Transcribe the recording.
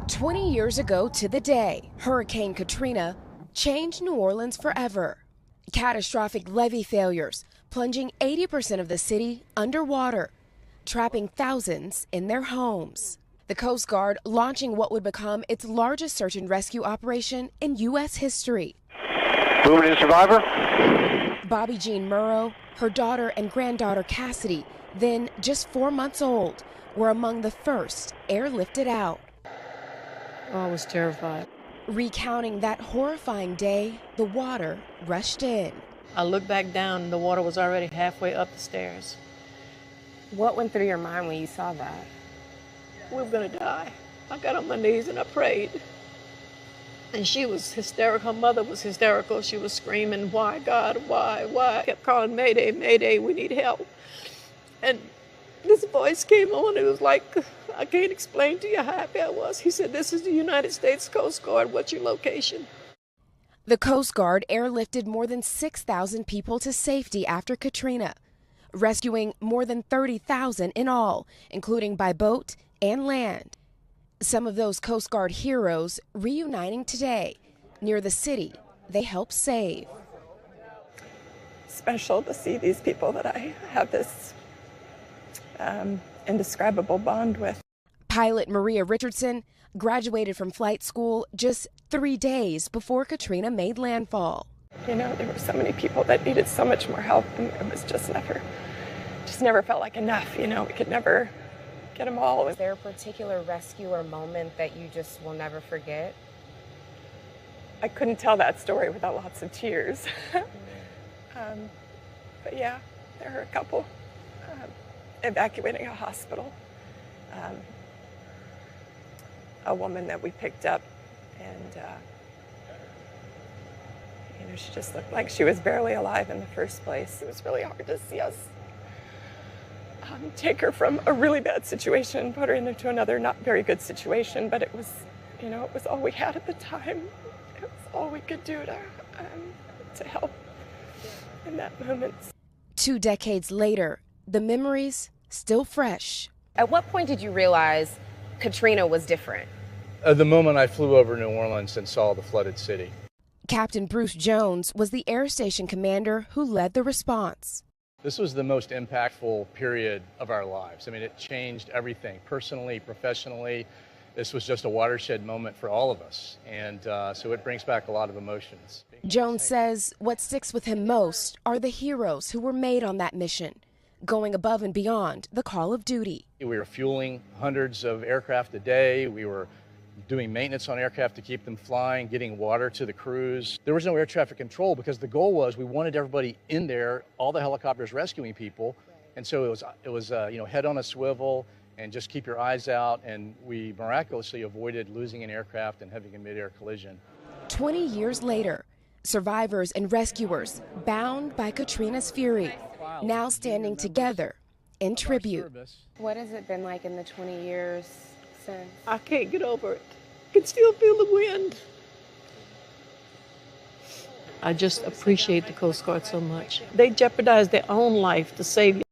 20 years ago to the day, Hurricane Katrina changed New Orleans forever. Catastrophic levee failures, plunging 80% of the city underwater, trapping thousands in their homes. The Coast Guard launching what would become its largest search and rescue operation in U.S. history. Moving in survivor. Bobby Jean Murrow, her daughter and granddaughter Cassidy, then just 4 months old, were among the first airlifted out. Oh, I was terrified. Recounting that horrifying day, the water rushed in. I looked back down and the water was already halfway up the stairs. What went through your mind when you saw that? We were gonna die. I got on my knees and I prayed. And she was hysterical. Her mother was hysterical. She was screaming, "Why, God, why, why?" I kept calling, "Mayday, Mayday, we need help." And this voice came on. It was like, I can't explain to you how happy I was. He said, "This is the United States Coast Guard. What's your location?" The Coast Guard airlifted more than 6,000 people to safety after Katrina, rescuing more than 30,000 in all, including by boat and land. Some of those Coast Guard heroes reuniting today near the city they helped save. Special to see these people that I have this indescribable bond with. Pilot Maria Richardson graduated from flight school just 3 days before Katrina made landfall. You know, there were so many people that needed so much more help, and it was just never felt like enough. You know, we could never get them all. Was there a particular rescue or moment that you just will never forget? I couldn't tell that story without lots of tears. But yeah, there were a couple. Evacuating a hospital. A woman that we picked up, and you know, she just looked like she was barely alive in the first place. It was really hard to see us take her from a really bad situation and put her into another not very good situation, but it was, you know, it was all we had at the time. It was all we could do to help in that moment. 2 decades later, the memories still fresh. At what point did you realize Katrina was different? The moment I flew over New Orleans and saw the flooded city. Captain Bruce Jones was the air station commander who led the response. This was the most impactful period of our lives. I mean, it changed everything, personally, professionally. This was just a watershed moment for all of us, and so it brings back a lot of emotions. Jones says what sticks with him most are the heroes who were made on that mission, going above and beyond the call of duty. We were fueling hundreds of aircraft a day. We were doing maintenance on aircraft to keep them flying, getting water to the crews. There was no air traffic control because the goal was we wanted everybody in there, all the helicopters rescuing people. And so it was you know, head on a swivel and just keep your eyes out. And we miraculously avoided losing an aircraft and having a mid-air collision. 20 years later, survivors and rescuers bound by Katrina's fury, now standing together in tribute. What has it been like in the 20 years since? I can't get over it. I can still feel the wind. I just appreciate the Coast Guard so much. They jeopardized their own life to save